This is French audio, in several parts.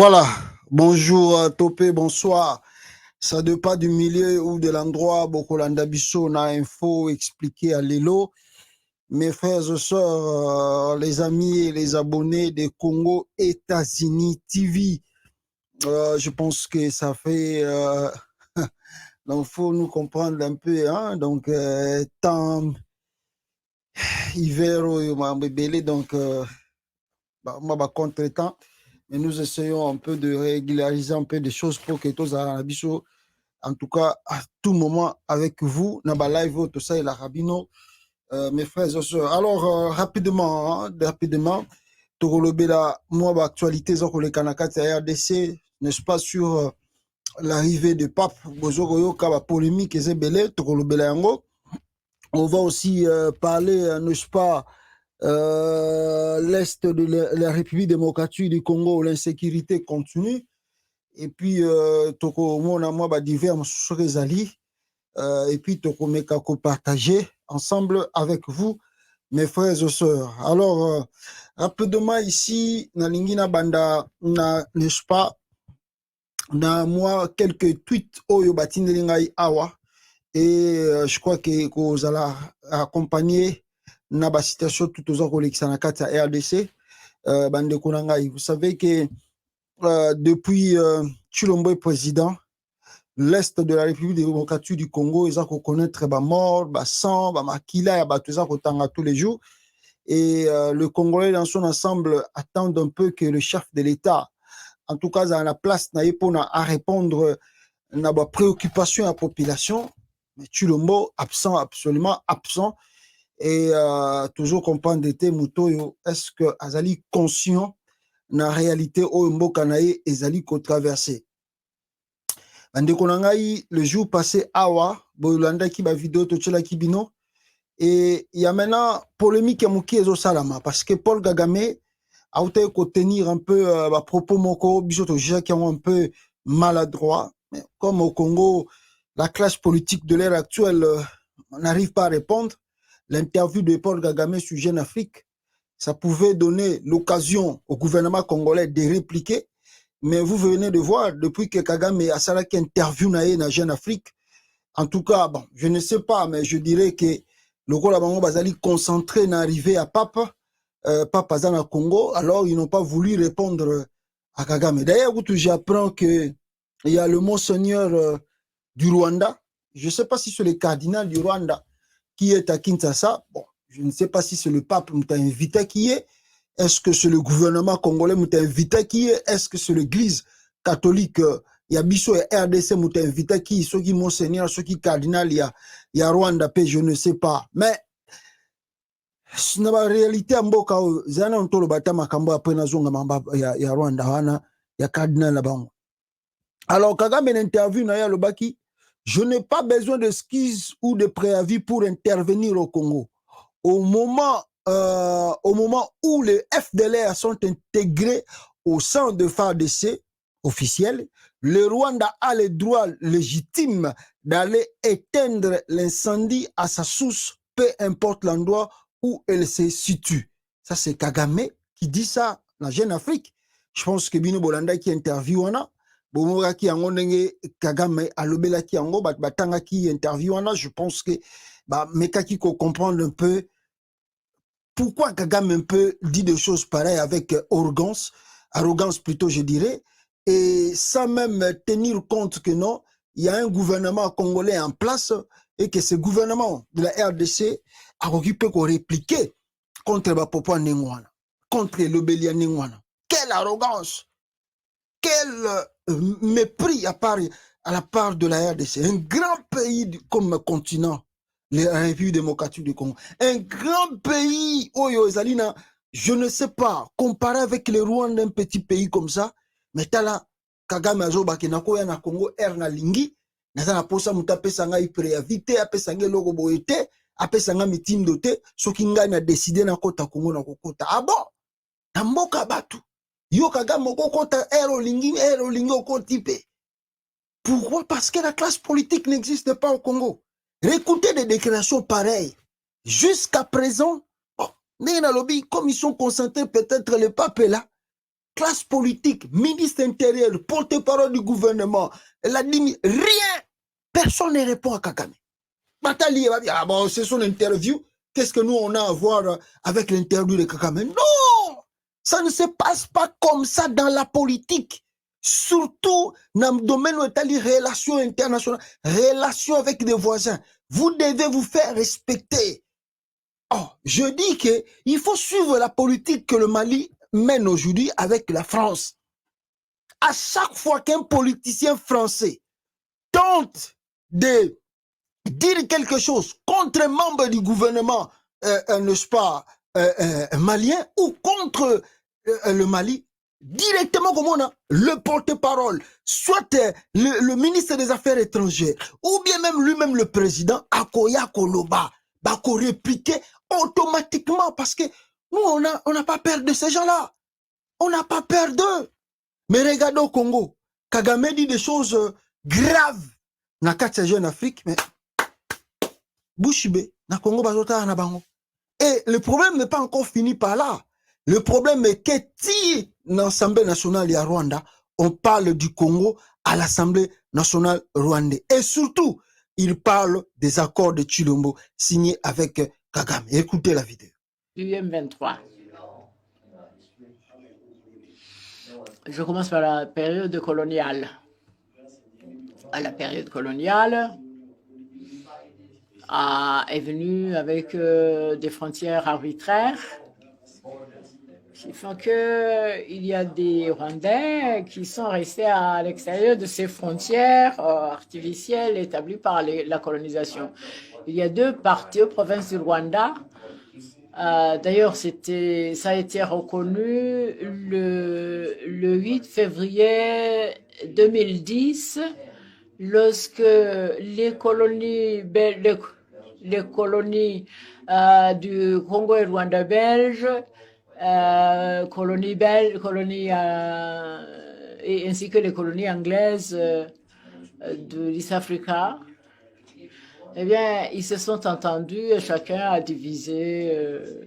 Voilà, bonjour Topé, bonsoir. Ça ne pas du milieu ou de l'endroit, Bokolanda Bisso, on a info expliqué à Lelo. Mes frères et sœurs, les amis et les abonnés de Congo États-Unis TV, je pense que ça fait, donc faut nous comprendre un peu, hein, donc temps hiver, donc moi, contre-temps. Mais nous essayons un peu de régulariser un peu des choses pour que tous à Bisso, en tout cas, à tout moment avec vous, Naba Live, tout ça, et la Rabino, mes frères et sœurs. Alors, rapidement, Togolobela, moi, actualité, Zoko le Kanaka, RDC, n'est-ce pas, sur l'arrivée de Pape, Bozogoyo, Kaba polémique, et Zébélé, Togolobela Yango. On va aussi parler, n'est-ce pas, l'Est de la République démocratique du Congo, où l'insécurité continue. Et puis, toko mona moi ba divers sur ali et puis toko meka ko partager ensemble avec vous mes frères et sœurs. Alors rapidement ici na lingina banda na n'est-ce pas na moi quelques tweets oyo batindeli ngai awa et je crois que kozala accompagné na ba citation tout aux kolekisa na kati ya RDC bande kuna ngai. Vous savez que depuis Chilombo est président, l'Est de la République démocratique du Congo, ils ont reconnaître bah mort, bah sang, bah makila, bah tout ça tous les jours. Et le Congolais dans son ensemble attendent un peu que le chef de l'État, en tout cas dans la place, à répondre à la préoccupation à la population. Mais Chilombo, absent, absolument absent. Et toujours comprendre d'été, Moutoyo, est-ce que Azali conscient na réalité au mboka na ye ezali ko traverser bandeko na ngai le jour passé awa bolandaki ba vidéo tochelaki bino et il y a maintenant polémique ya moki ezosalama parce que Paul Kagame a été ko tenir un peu ba propos moko biso tojaki un peu maladroit. Mais comme au Congo la classe politique de l'ère actuelle n'arrive pas à répondre, l'interview de Paul Kagame sur Jeune Afrique, ça pouvait donner l'occasion au gouvernement congolais de répliquer. Mais vous venez de voir, depuis que Kagame a salaki interview na Jeune Afrique, en tout cas, bon, je ne sais pas, mais je dirais que le Rwanda Bango Bazali concentré n'arriver à Papa, Papa Zana Congo, alors ils n'ont pas voulu répondre à Kagame. D'ailleurs, j'apprends qu'il y a le monseigneur du Rwanda, je ne sais pas si c'est le cardinal du Rwanda qui est à Kinshasa, bon, je ne sais pas si c'est le pape qui t'a invité qui est, est-ce que c'est le gouvernement congolais qui t'a invité qui est, est-ce que c'est l'église catholique, il y a Bisso et RDC qui t'a invité qui, ceux qui monseigneur, ceux qui cardinal, il y a Rwanda, je ne sais pas, mais na ba réalité mboka zana ntolo bata makambo après na zonga mamba ya Rwanda wana ya cardinal la bango. Alors Kagame l'interview na ya lobaki, je n'ai pas besoin de skis ou de préavis pour intervenir au Congo. Au moment où les FDLR sont intégrés au sein de FARDC officiel, le Rwanda a le droit légitime d'aller éteindre l'incendie à sa source, peu importe l'endroit où elle se situe. Ça, c'est Kagame qui dit ça dans Jeune Afrique. Je pense que Bino Bolanda qui interview wana, Bomora qui yango ndenge Kagame alobela ki yango batanga qui interview wana, je pense que meka qui comprendre un peu pourquoi Kagame un peu dit des choses pareilles avec arrogance plutôt je dirais, et sans même tenir compte que non, il y a un gouvernement congolais en place et que ce gouvernement de la RDC a occupé qu'on répliquer contre Bapopo Nengwana, contre l'Obélia Nengwana. Quelle arrogance, quel mépris à la part de la RDC, un grand pays comme continent, la République démocratique du Congo, un grand pays, Oyo Ezalina, je ne sais pas, comparé avec le Rwanda, un petit pays comme ça, mais tala Kagame Azoba Kenako ya na Congo, na lingi, na posa mutape sanga préavité, ape sanga logo boete, ape sanga mitindo te, soki ngai na décidé na kota Congo na kokota. Ah bon? Na mboka batu. Yo Kagame okokota lingi okotipe. Pourquoi? Parce que la classe politique n'existe pas au Congo. Récoutez des déclarations pareilles. Jusqu'à présent, comme ils sont concentrés, peut-être le pape est là. classe politique, ministre intérieur, porte-parole du gouvernement, elle a dit rien. Personne ne répond à Kagame. Matali va dire, ah bon, c'est son interview. Qu'est-ce que nous, on a à voir avec l'interview de Kagame? Non! Ça ne se passe pas comme ça dans la politique. Surtout dans le domaine où les relations internationales, relations avec des voisins. Vous devez vous faire respecter. Oh, je dis qu'il faut suivre la politique que le Mali mène aujourd'hui avec la France. À chaque fois qu'un politicien français tente de dire quelque chose contre un membre du gouvernement, n'est-ce pas, malien, ou contre le Mali, directement comme on a le porte-parole, soit le ministre des Affaires étrangères, ou bien même lui-même le président, Akoya Koloba, va répliquer automatiquement, parce que nous, on n'a pas peur de ces gens-là. On n'a pas peur d'eux. Mais regardez au Congo, Kagame dit des choses graves. Dans quatre jeunes Afrique, mais Bouchibé, na Congo, na bango. Et le problème n'est pas encore fini par là. Le problème est que si dans l'Assemblée nationale à Rwanda, on parle du Congo à l'Assemblée nationale rwandaise. Et surtout, il parle des accords de Chilombo signés avec Kagame. Écoutez la vidéo. UM23. Je commence par la période coloniale. À la période coloniale, est venue avec des frontières arbitraires qui font qu'il y a des Rwandais qui sont restés à l'extérieur de ces frontières artificielles établies par la colonisation. Il y a deux parties aux provinces du Rwanda. D'ailleurs, ça a été reconnu le 8 février 2010 lorsque les colonies du Congo et Rwanda belge, et ainsi que les colonies anglaises de l'East Africa, eh bien, ils se sont entendus et chacun a divisé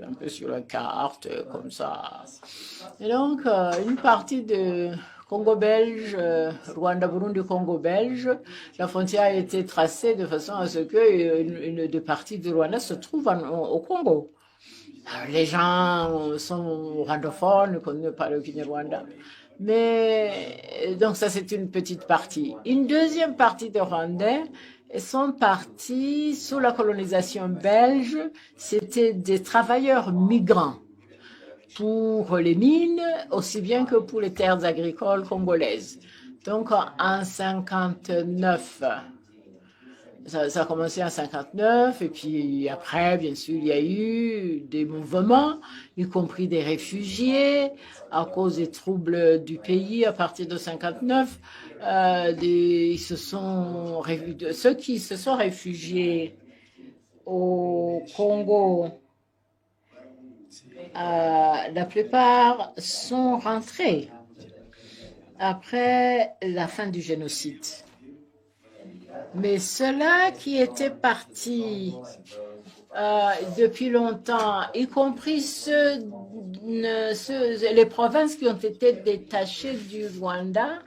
un peu sur la carte, comme ça. Et donc, une partie de Congo belge, Rwanda-Burundi, Congo belge, la frontière a été tracée de façon à ce que des parties de Rwanda se trouvent au Congo. Alors, les gens sont rwandophones, ne parlent au Kinyarwanda. Mais, donc ça c'est une petite partie. Une deuxième partie de Rwandais sont partis sous la colonisation belge. C'était des travailleurs migrants pour les mines, aussi bien que pour les terres agricoles congolaises. Donc en 59, ça a commencé en 59, et puis après, bien sûr, il y a eu des mouvements, y compris des réfugiés, à cause des troubles du pays à partir de 59. Ceux qui se sont réfugiés au Congo, la plupart sont rentrés après la fin du génocide. Mais ceux-là qui étaient partis depuis longtemps, y compris les provinces qui ont été détachées du Rwanda,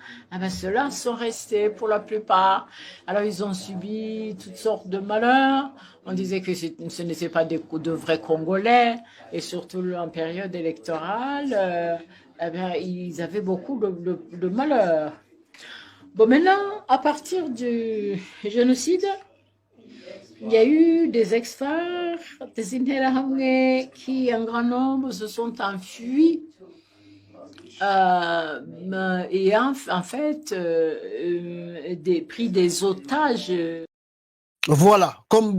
ceux-là sont restés pour la plupart. Alors, ils ont subi toutes sortes de malheurs. On disait que ce n'étaient pas de vrais Congolais, et surtout en période électorale, ils avaient beaucoup de malheurs. Bon, maintenant, à partir du génocide, il y a eu des ex-phares, des Interahamwe qui, en grand nombre, se sont enfuis et en fait, pris des otages. Voilà, comme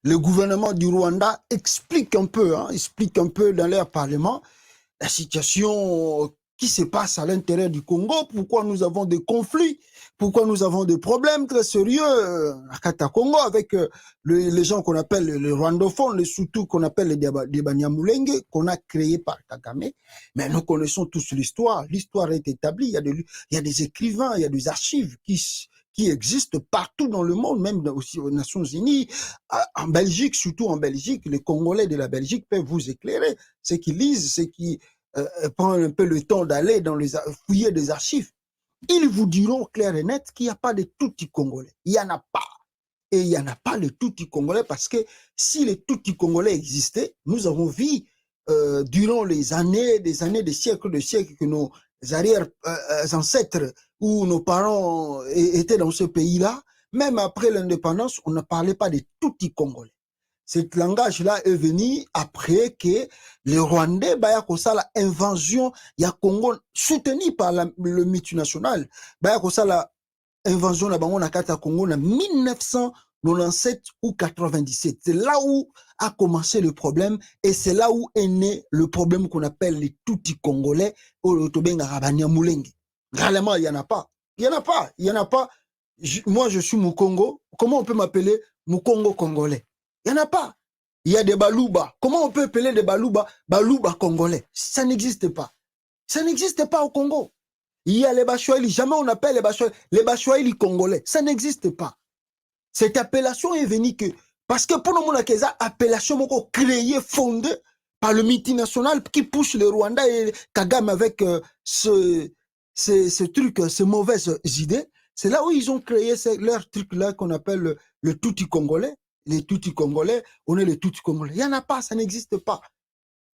le gouvernement du Rwanda explique un peu dans leur parlement la situation qui se passe à l'intérieur du Congo, pourquoi nous avons des conflits, pourquoi nous avons des problèmes très sérieux à Kata Congo avec les gens qu'on appelle les rwandophones, les Soutou qu'on appelle les Banyamulenge, qu'on a créés par Kagame. Mais nous connaissons tous l'histoire. L'histoire est établie. Il y a des écrivains, il y a des archives qui existent partout dans le monde, même aussi aux Nations Unies, en Belgique, surtout en Belgique. Les Congolais de la Belgique peuvent vous éclairer. Ceux qui lisent, ceux qui prendre un peu le temps d'aller dans les fouiller des archives, ils vous diront clair et net qu'il n'y a pas de Tutsi congolais. Il n'y en a pas. Et il n'y en a pas le Tutsi congolais parce que si les Tutsi congolais existaient, nous avons vu durant les années, des siècles, que nos arrière-ancêtres ou nos parents étaient dans ce pays-là, même après l'indépendance, on ne parlait pas de Tutsi congolais. Ce langage-là est venu après que les Rwandais, la invasion, il y a Congo soutenu par le multinational, la invasion de Bango Nakata Congo en 1997 ou 97. C'est là où a commencé le problème et c'est là où est né le problème qu'on appelle les Tutsi congolais ou le Tobenga Rabania Moulengue. Réellement, il n'y en a pas. Il n'y en a pas. Il n'y en a pas. Moi, je suis Mukongo. Comment on peut m'appeler Mukongo congolais? Il n'y en a pas. Il y a des Balouba. Comment on peut appeler des Balouba Balouba congolais? Ça n'existe pas. Ça n'existe pas au Congo. Il y a les Bachouaïli. Jamais on appelle les Bachouaïli congolais. Ça n'existe pas. Cette appellation est venue que... Parce que pour nous, on a une appellation créée, fondée par le multinational qui pousse le Rwanda et Kagame avec ce truc, ces mauvaises idées. C'est là où ils ont créé leur truc-là qu'on appelle le Tutsi congolais. Les Tutsi congolais, on est les Tutsi congolais. Il n'y en a pas, ça n'existe pas.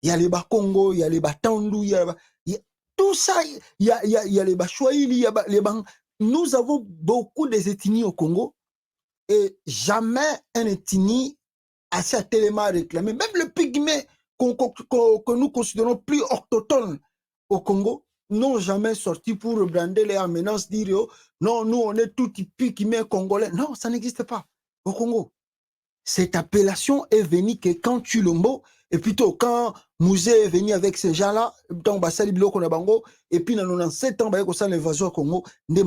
Il y a les Bakongo, il y a les Batandou, il y a tout ça, il y a les Bachouaïli, il y a les Bang. Nous avons beaucoup des ethnies au Congo et jamais une ethnie assez tellement réclamée. Même le pygmée que nous considérons plus autochtone au Congo n'ont jamais sorti pour brander les menaces, dire non, nous on est tout pygmée congolais. Non, ça n'existe pas au Congo. Cette appellation est venue que quand Chulombo, et plutôt quand Mouzé est venu avec ces gens-là, donc Bassali Biloko na Bango, et puis dans 97 ans, il y a l'invasion au Congo, mais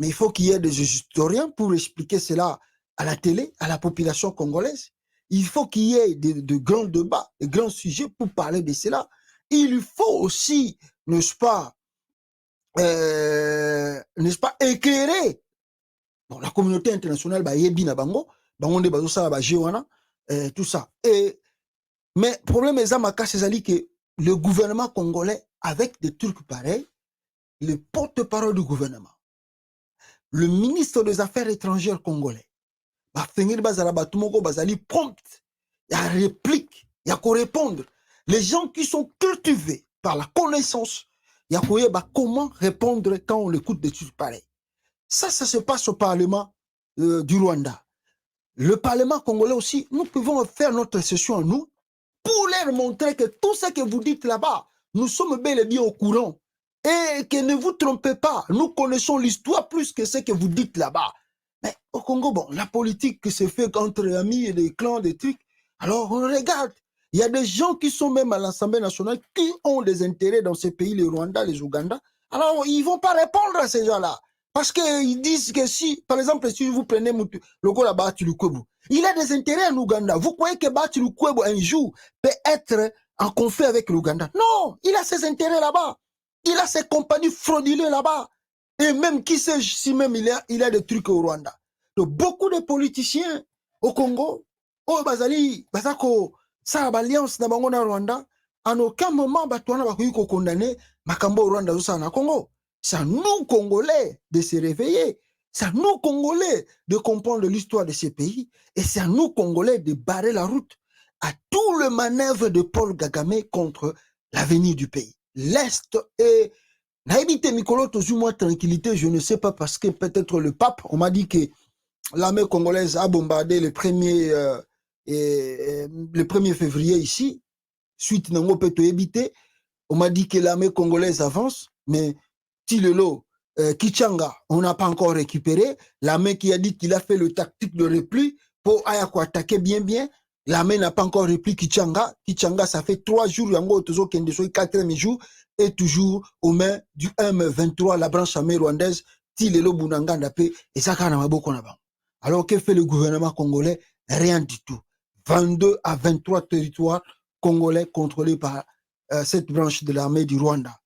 il faut qu'il y ait des historiens pour expliquer cela à la télé, à la population congolaise. Il faut qu'il y ait de grands débats, de grands sujets pour parler de cela. Il faut aussi, n'est-ce pas, éclairer bon, la communauté internationale, tout ça. Mais le problème est que le gouvernement congolais, avec des trucs pareils, le porte-parole du gouvernement, le ministre des Affaires étrangères congolais, prompt, il y a réplique, il y a qu'à répondre. Les gens qui sont cultivés par la connaissance, il y a comment répondre quand on écoute des trucs pareils. Ça se passe au Parlement du Rwanda. Le Parlement congolais aussi, nous pouvons faire notre session à nous pour leur montrer que tout ce que vous dites là-bas, nous sommes bel et bien au courant. Et que ne vous trompez pas, nous connaissons l'histoire plus que ce que vous dites là-bas. Mais au Congo, bon, la politique qui se fait entre amis et des clans, des trucs, alors on regarde. Il y a des gens qui sont même à l'Assemblée nationale qui ont des intérêts dans ces pays, les Rwanda, les Ouganda. Alors, ils ne vont pas répondre à ces gens-là. Parce qu'ils disent que si, par exemple, si vous prenez le gars là-bas, il a des intérêts en Ouganda. Vous croyez que Batilukwebo un jour peut être en conflit avec l'Ouganda? Non, il a ses intérêts là-bas. Il a ses compagnies frauduleuses là-bas. Et même, qui sait si même il a des trucs au Rwanda. Donc, beaucoup de politiciens au Congo, au Bazali, Bazako, ça a alliance na bango na Rwanda, en aucun moment, Batouana va condamner Makambo au Rwanda ou ça na Congo. C'est à nous, Congolais, de se réveiller. C'est à nous, Congolais, de comprendre l'histoire de ces pays. Et c'est à nous, Congolais, de barrer la route à tout le manœuvre de Paul Kagame contre l'avenir du pays. L'Est est... Naïbité Mikolo, toujours moins tranquillité, je ne sais pas, parce que peut-être le pape, on m'a dit que l'armée congolaise a bombardé le 1er février ici, suite Nango Peto éviter. On m'a dit que l'armée congolaise avance, mais Tilelo, Kichanga, on n'a pas encore récupéré. L'armée qui a dit qu'il a fait le tactique de repli pour attaquer bien. L'armée n'a pas encore repli Kichanga. Kichanga, ça fait 3 jours, yango toujours 4e jour, et toujours aux mains du M23, la branche armée rwandaise, Tilelo Bunanga Ndapé, et ça, alors, que fait le gouvernement congolais? Rien du tout. 22 à 23 territoires congolais contrôlés par cette branche de l'armée du Rwanda.